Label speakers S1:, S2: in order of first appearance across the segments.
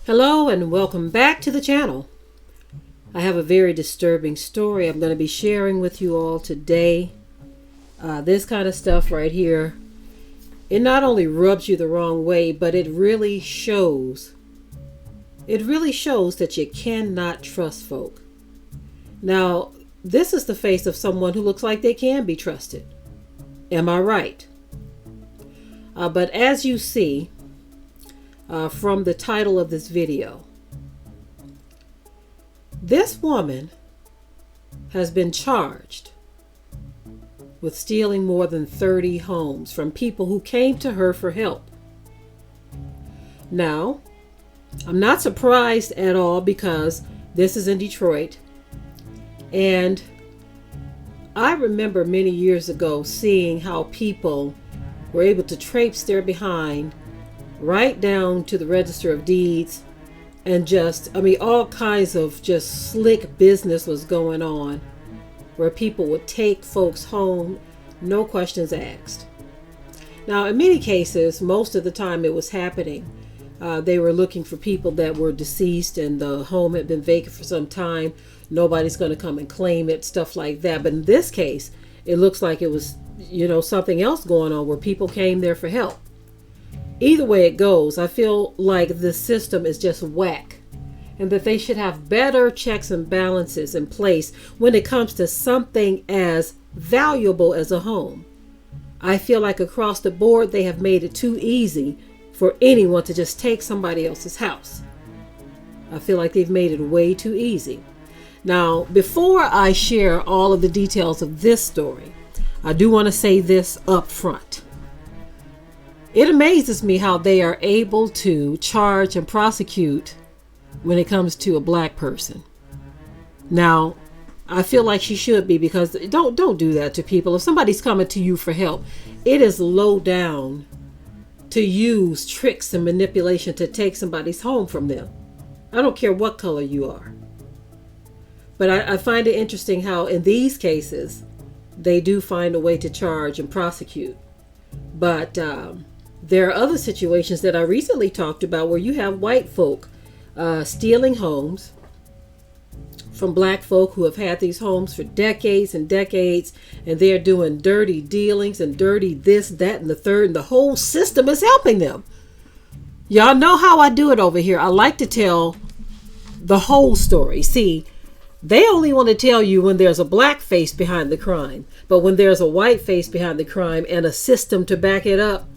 S1: Hello and welcome back to the channel. I have a very disturbing story I'm going to be sharing with you all today. This kind of stuff right here, it not only rubs you the wrong way, but it really shows that you cannot trust folk. Now, this is the face of someone who looks like they can be trusted. Am I right? But as you see, from the title of this video, this woman has been charged with stealing more than 30 homes from people who came to her for help. Now, I'm not surprised at all because this is in Detroit, and I remember many years ago seeing how people were able to traipse their behind right down to the Register of Deeds, and all kinds of just slick business was going on where people would take folks home, no questions asked. Now, in many cases, most of the time it was happening, they were looking for people that were deceased and the home had been vacant for some time. Nobody's going to come and claim it, stuff like that. But in this case, it looks like it was, something else going on where people came there for help. Either way it goes, I feel like the system is just whack, and that they should have better checks and balances in place when it comes to something as valuable as a home. I feel like across the board they have made it too easy for anyone to just take somebody else's house. I feel like they've made it way too easy. Now, before I share all of the details of this story, I do want to say this up front. It amazes me how they are able to charge and prosecute when it comes to a black person. Now, I feel like she should be, because don't do that to people. If somebody's coming to you for help, it is low down to use tricks and manipulation to take somebody's home from them. I don't care what color you are. But I find it interesting how in these cases, they do find a way to charge and prosecute. But there are other situations that I recently talked about where you have white folk stealing homes from black folk who have had these homes for decades and decades, and they're doing dirty dealings and dirty this, that, and the third, and the whole system is helping them. Y'all know how I do it over here. I like to tell the whole story. See, they only want to tell you when there's a black face behind the crime, but when there's a white face behind the crime and a system to back it up,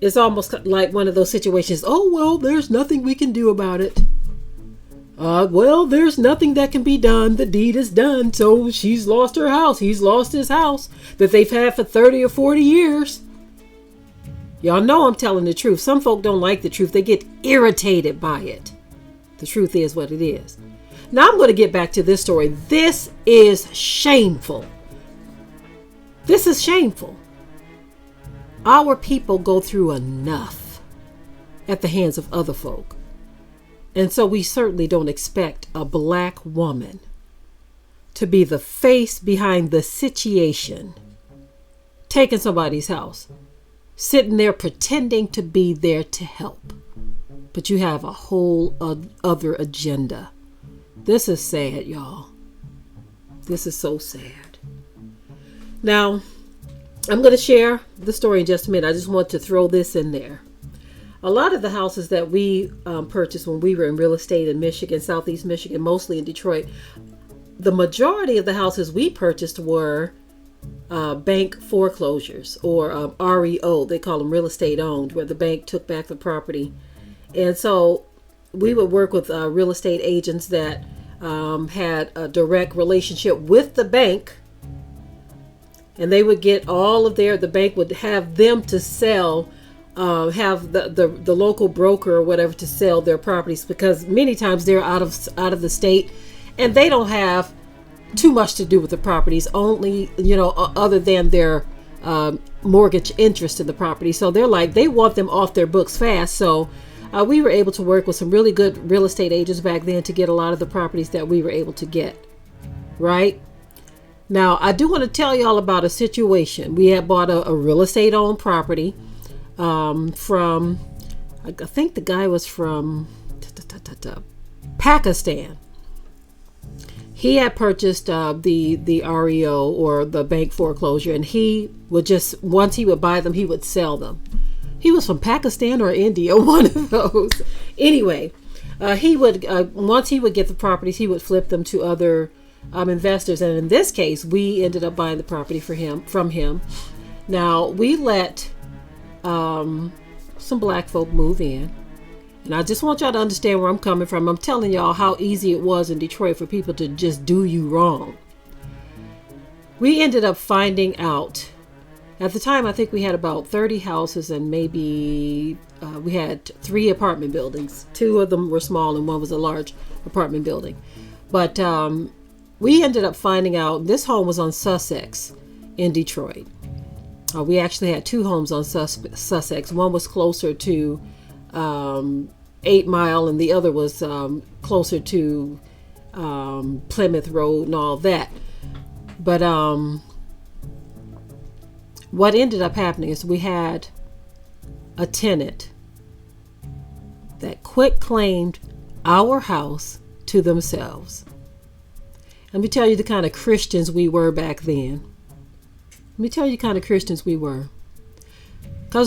S1: it's almost like one of those situations. Oh, well, there's nothing we can do about it. Well, there's nothing that can be done. The deed is done. So she's lost her house. He's lost his house that they've had for 30 or 40 years. Y'all know I'm telling the truth. Some folk don't like the truth. They get irritated by it. The truth is what it is. Now I'm going to get back to this story. This is shameful. This is shameful. Our people go through enough at the hands of other folk. And so we certainly don't expect a black woman to be the face behind the situation, taking somebody's house, sitting there pretending to be there to help. But you have a whole other agenda. This is sad, y'all. This is so sad. Now, I'm going to share the story in just a minute. I just want to throw this in there. A lot of the houses that we purchased when we were in real estate in Michigan, Southeast Michigan, mostly in Detroit, the majority of the houses we purchased were bank foreclosures, or REO. They call them real estate owned, where the bank took back the property. And so we would work with real estate agents that had a direct relationship with the bank. And they would get all of the bank would have them to sell, have the local broker or whatever to sell their properties, because many times they're out of the state and they don't have too much to do with the properties, only, other than their mortgage interest in the property. So they want them off their books fast. So we were able to work with some really good real estate agents back then to get a lot of the properties that we were able to get. Right? Now, I do want to tell y'all about a situation. We had bought a real estate owned property from, I think the guy was from Pakistan. He had purchased the REO, or the bank foreclosure, and he would just, once he would buy them, he would sell them. He was from Pakistan or India, one of those. Anyway, he would once he would get the properties, he would flip them to other investors, and in this case, we ended up buying the property from him. Now, we let some black folk move in. And I just want y'all to understand where I'm coming from. I'm telling y'all how easy it was in Detroit for people to just do you wrong. We ended up finding out, at the time, I think we had about 30 houses, and maybe we had 3 apartment buildings. 2 of them were small and 1 was a large apartment building. But we ended up finding out this home was on Sussex in Detroit. We actually had 2 homes on Sussex. One was closer to 8 Mile, and the other was closer to Plymouth Road and all that. But what ended up happening is we had a tenant that quit claimed our house to themselves. Let me tell you the kind of Christians we were back then. Because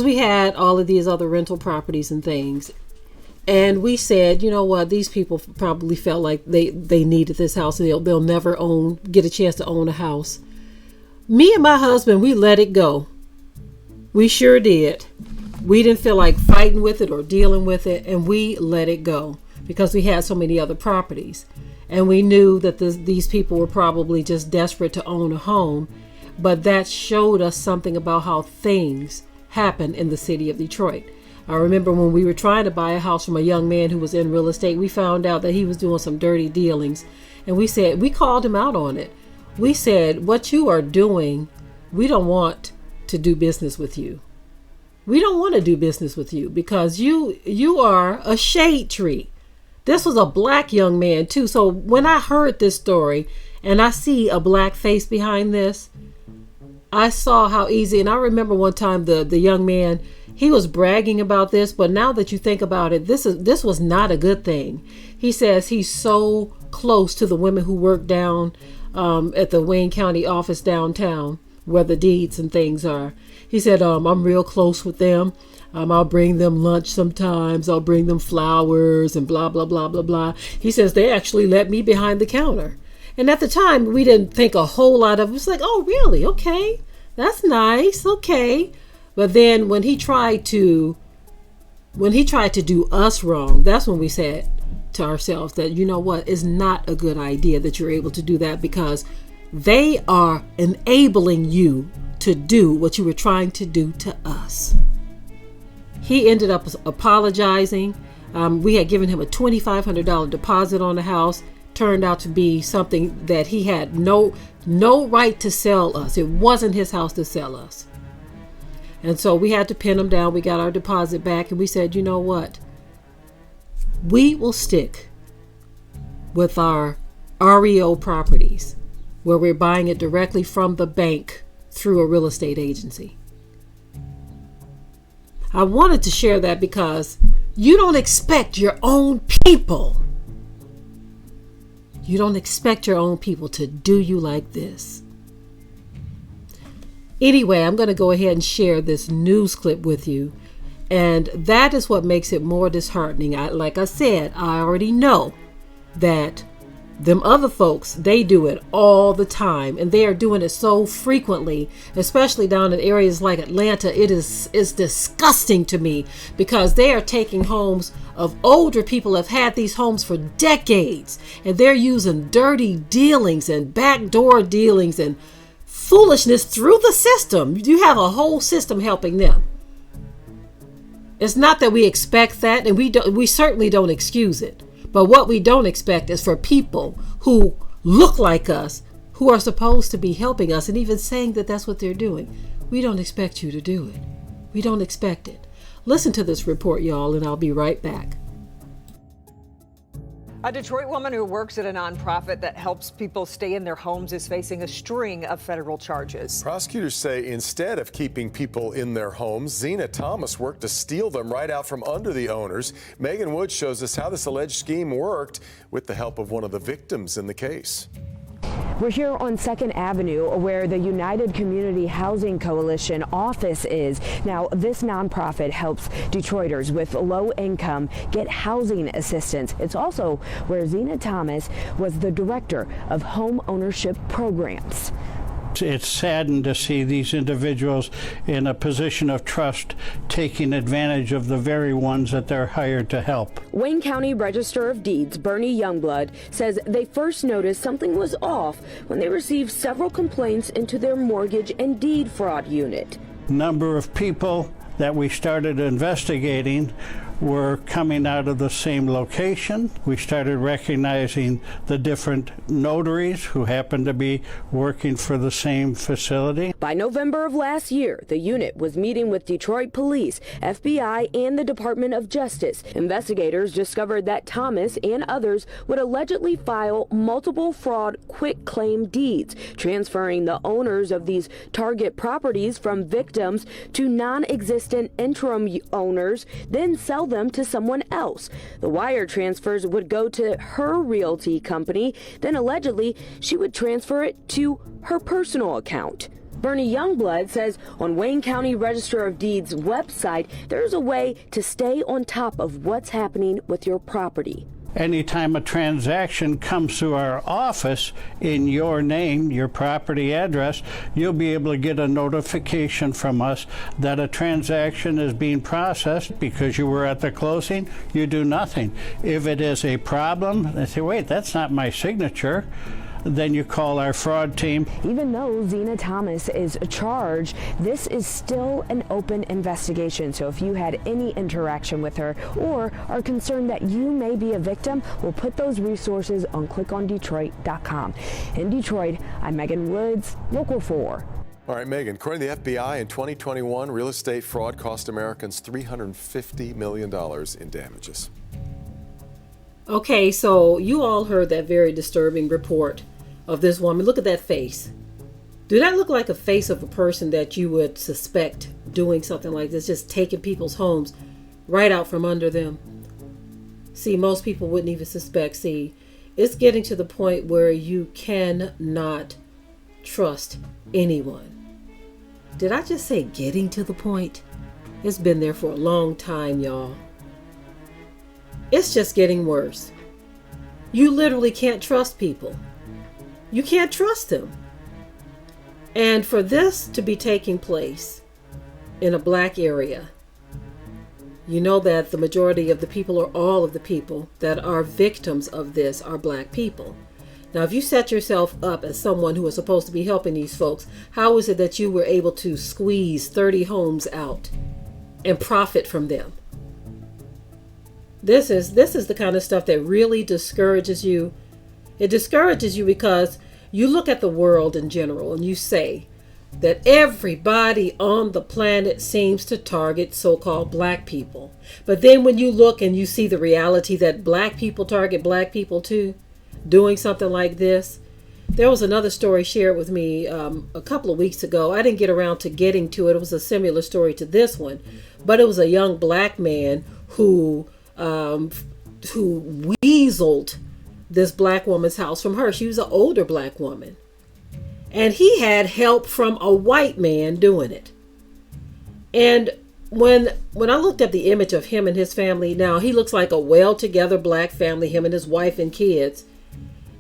S1: we had all of these other rental properties and things. And we said, you know what, these people probably felt like they needed this house, and they'll never get a chance to own a house. Me and my husband, we let it go. We sure did. We didn't feel like fighting with it or dealing with it, and we let it go because we had so many other properties. And we knew that these people were probably just desperate to own a home. But that showed us something about how things happen in the city of Detroit. I remember when we were trying to buy a house from a young man who was in real estate, we found out that he was doing some dirty dealings. And we called him out on it. We said, what you are doing, we don't want to do business with you. We don't want to do business with you because you are a shade tree. This was a black young man too. So when I heard this story and I see a black face behind this, I saw how easy. And I remember one time the young man, he was bragging about this, but now that you think about it, this was not a good thing. He says he's so close to the women who work down at the Wayne County office downtown, where the deeds and things are. He said, I'm real close with them. I'll bring them lunch sometimes. I'll bring them flowers and blah, blah, blah, blah, blah. He says they actually let me behind the counter. And at the time, we didn't think a whole lot of it. It was like, oh, really? Okay. That's nice. Okay. But then when he tried to do us wrong, that's when we said to ourselves that, you know what, it's not a good idea that you're able to do that, because they are enabling you to do what you were trying to do to us. He ended up apologizing. We had given him a $2,500 deposit on the house. Turned out to be something that he had no right to sell us. It wasn't his house to sell us. And so we had to pin him down. We got our deposit back, and we said, you know what? We will stick with our REO properties, where we're buying it directly from the bank through a real estate agency. I wanted to share that because you don't expect your own people. You don't expect your own people to do you like this. Anyway, I'm going to go ahead and share this news clip with you. And that is what makes it more disheartening. Like I said, I already know that them other folks, they do it all the time, and they are doing it so frequently, especially down in areas like Atlanta. It's disgusting to me, because they are taking homes of older people who have had these homes for decades, and they're using dirty dealings and backdoor dealings and foolishness through the system. You have a whole system helping them. It's not that we expect that, and we certainly don't excuse it. But what we don't expect is for people who look like us who are supposed to be helping us and even saying that that's what they're doing. We don't expect you to do it. We don't expect it. Listen to this report, y'all, and I'll be right back.
S2: A Detroit woman who works at a nonprofit that helps people stay in their homes is facing a string of federal charges.
S3: Prosecutors say instead of keeping people in their homes, Zena Thomas worked to steal them right out from under the owners. Megan Woods shows us how this alleged scheme worked with the help of one of the victims in the case.
S4: We're here on 2nd Avenue where the United Community Housing Coalition office is. Now, this nonprofit helps Detroiters with low income get housing assistance. It's also where Zena Thomas was the director of home ownership programs.
S5: It's saddened to see these individuals in a position of trust taking advantage of the very ones that they're hired to help.
S4: Wayne County Register of Deeds Bernie Youngblood says they first noticed something was off when they received several complaints into their mortgage and deed fraud unit.
S5: Number of people that we started investigating were coming out of the same location. We started recognizing the different notaries who happened to be working for the same facility.
S4: By November of last year, the unit was meeting with Detroit Police, FBI, and the Department of Justice. Investigators discovered that Thomas and others would allegedly file multiple fraud quitclaim deeds, transferring the owners of these target properties from victims to non-existent interim owners, then sell them to someone else. The wire transfers would go to her realty company, then allegedly she would transfer it to her personal account. Bernie Youngblood says on Wayne County Register of Deeds website, there's a way to stay on top of what's happening with your property.
S5: Anytime a transaction comes through our office in your name, your property address, you'll be able to get a notification from us that a transaction is being processed. Because you were at the closing, you do nothing. If it is a problem, they say, wait, that's not my signature. Then you call our fraud team.
S4: Even though Zena Thomas is charged, this is still an open investigation. So if you had any interaction with her or are concerned that you may be a victim, we'll put those resources on clickondetroit.com. In Detroit, I'm Megan Woods, Local 4.
S3: All right, Megan, according to the FBI, in 2021, real estate fraud cost Americans $350 million in damages.
S1: Okay, so you all heard that very disturbing report of this woman. Look at that face. Do that look like a face of a person that you would suspect doing something like this, just taking people's homes right out from under them? See, most people wouldn't even suspect. See, it's getting to the point where you cannot trust anyone. Did I just say getting to the point? It's been there for a long time, y'all. It's just getting worse. You literally can't trust people. You can't trust them. And for this to be taking place in a black area, you know that the majority of the people, or all of the people that are victims of this, are black people. Now, if you set yourself up as someone who is supposed to be helping these folks, how is it that you were able to squeeze 30 homes out and profit from them? This is the kind of stuff that really discourages you. It discourages you because you look at the world in general and you say that everybody on the planet seems to target so-called black people. But then when you look and you see the reality that black people target black people too, doing something like this. There was another story shared with me a couple of weeks ago. I didn't get around to getting to it. It was a similar story to this one, but it was a young black man who weaseled this black woman's house from her. She was an older black woman, and he had help from a white man doing it. And when I looked at the image of him and his family, now he looks like a well-together black family, him and his wife and kids.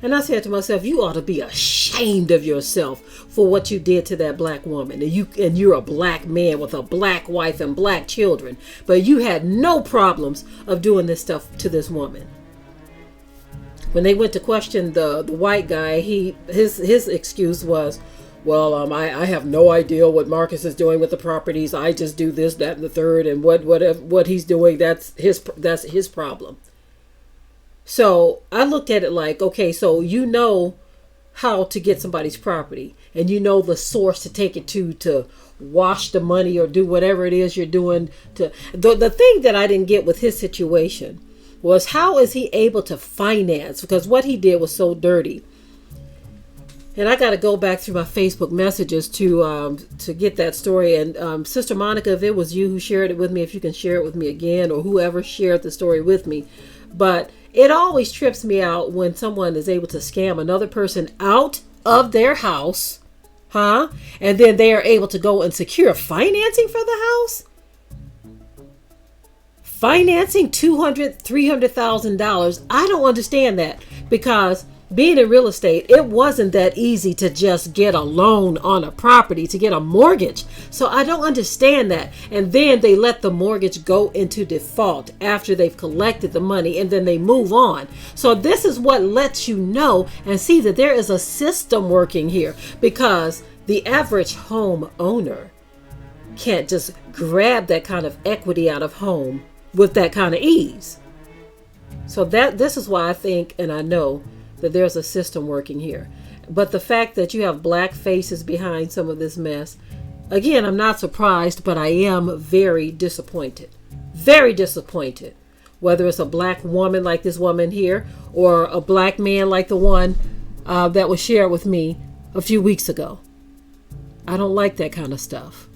S1: And I said to myself, you ought to be ashamed of yourself for what you did to that black woman. And you're a black man with a black wife and black children, but you had no problems of doing this stuff to this woman. When they went to question the white guy, his excuse was, well, I have no idea what Marcus is doing with the properties. I just do this, that, and the third, and what he's doing, that's his problem. So I looked at it like, okay, so you know how to get somebody's property, and you know the source to take it to wash the money or do whatever it is you're doing. The thing that I didn't get with his situation was, how is he able to finance? Because what he did was so dirty. And I got to go back through my Facebook messages to get that story. And Sister Monica, if it was you who shared it with me, if you can share it with me again, or whoever shared the story with me. But it always trips me out when someone is able to scam another person out of their house, and then they are able to go and secure financing for the house. Financing $200,000, $300,000. I don't understand that, because being in real estate, it wasn't that easy to just get a loan on a property, to get a mortgage. So I don't understand that. And then they let the mortgage go into default after they've collected the money, and then they move on. So this is what lets you know and see that there is a system working here, because the average home owner can't just grab that kind of equity out of home with that kind of ease. So this is why I think, and I know, that there's a system working here. But the fact that you have black faces behind some of this mess, again, I'm not surprised, but I am very disappointed. Very disappointed. Whether it's a black woman like this woman here, or a black man like the one that was shared with me a few weeks ago. I don't like that kind of stuff.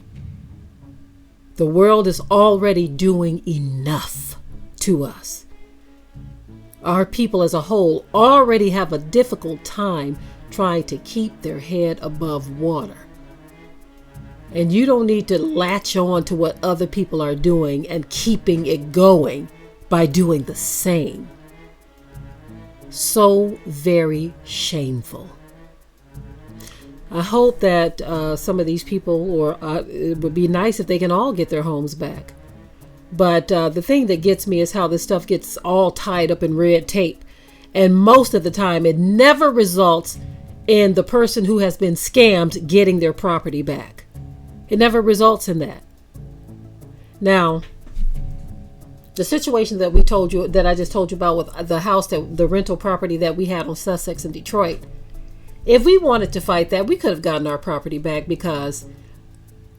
S1: The world is already doing enough to us. Our people as a whole already have a difficult time trying to keep their head above water. And you don't need to latch on to what other people are doing and keeping it going by doing the same. So very shameful. I hope that some of these people, or it would be nice if they can all get their homes back. But the thing that gets me is how this stuff gets all tied up in red tape. And most of the time, it never results in the person who has been scammed getting their property back. It never results in that. Now, the situation that I just told you about with the house, the rental property that we had on Sussex in Detroit, if we wanted to fight that, we could have gotten our property back, because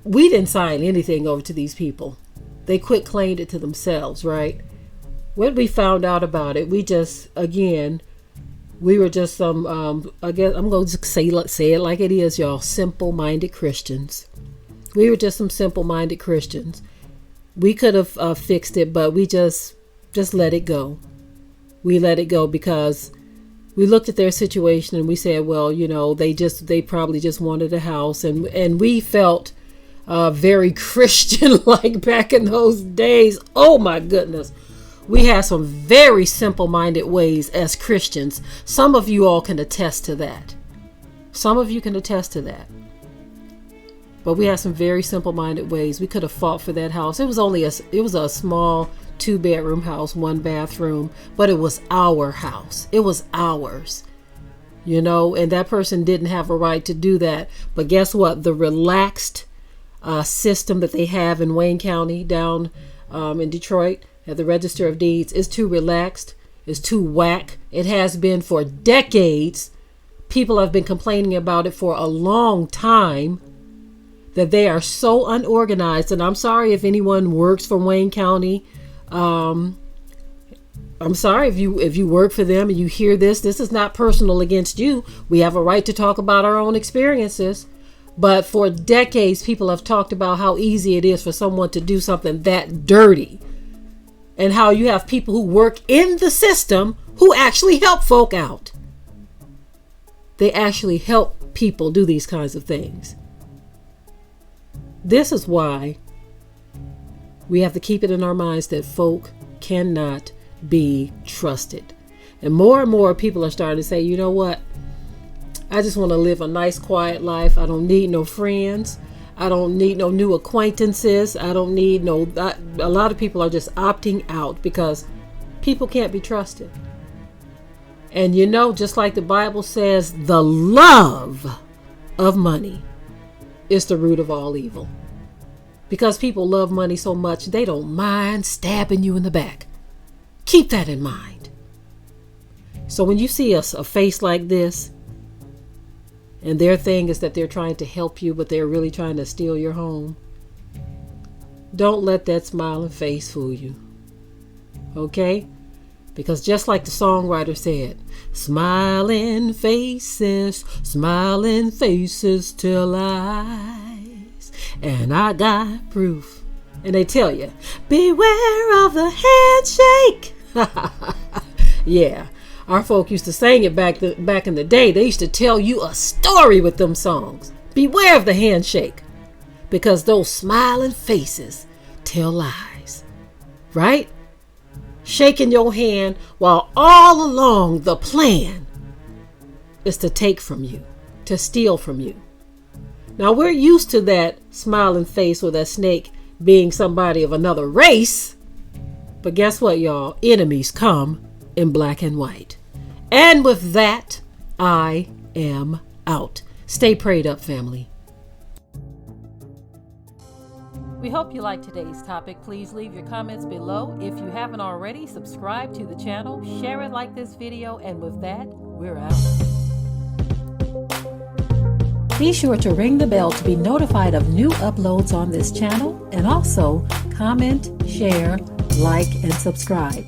S1: we didn't sign anything over to these people. They quit claimed it to themselves, right? When we found out about it, we were just some, I guess I'm going to say it like it is, y'all, simple-minded Christians. We were just some simple-minded Christians. We could have fixed it, but we just let it go. We let it go because we looked at their situation and we said, well, you know, they probably just wanted a house, and we felt very Christian-like back in those days. Oh my goodness. We had some very simple-minded ways as Christians. Some of you all can attest to that. Some of you can attest to that. But we had some very simple-minded ways. We could have fought for that house. It was a small 2-bedroom house, 1 bathroom, but it was our house. It was ours. You know, and that person didn't have a right to do that. But guess what? The relaxed system that they have in Wayne County down in Detroit at the Register of Deeds is too relaxed, is too whack. It has been for decades. People have been complaining about it for a long time, that they are so unorganized. And I'm sorry if anyone works for Wayne County. I'm sorry if you work for them and you hear this. This is not personal against you. We have a right to talk about our own experiences. But for decades, people have talked about how easy it is for someone to do something that dirty. And how you have people who work in the system who actually help folk out. They actually help people do these kinds of things. This is why we have to keep it in our minds that folk cannot be trusted. And more people are starting to say, you know what? I just want to live a nice, quiet life. I don't need no friends. I don't need no new acquaintances. I don't need a lot of people are just opting out because people can't be trusted. And you know, just like the Bible says, the love of money is the root of all evil. Because people love money so much, they don't mind stabbing you in the back. Keep that in mind. So when you see a face like this, and their thing is that they're trying to help you, but they're really trying to steal your home. Don't let that smiling face fool you. Okay? Because just like the songwriter said, smiling faces tell lies. And I got proof. And they tell you, beware of the handshake. Yeah, our folk used to sing it back in the day. They used to tell you a story with them songs. Beware of the handshake. Because those smiling faces tell lies. Right? Shaking your hand while all along the plan is to take from you, to steal from you. Now we're used to that smiling face or that snake being somebody of another race. But guess what, y'all? Enemies come in black and white. And with that, I am out. Stay prayed up, family. We hope you liked today's topic. Please leave your comments below. If you haven't already, subscribe to the channel, share it like this video, and with that, we're out. Be sure to ring the bell to be notified of new uploads on this channel, and also comment, share, like, and subscribe.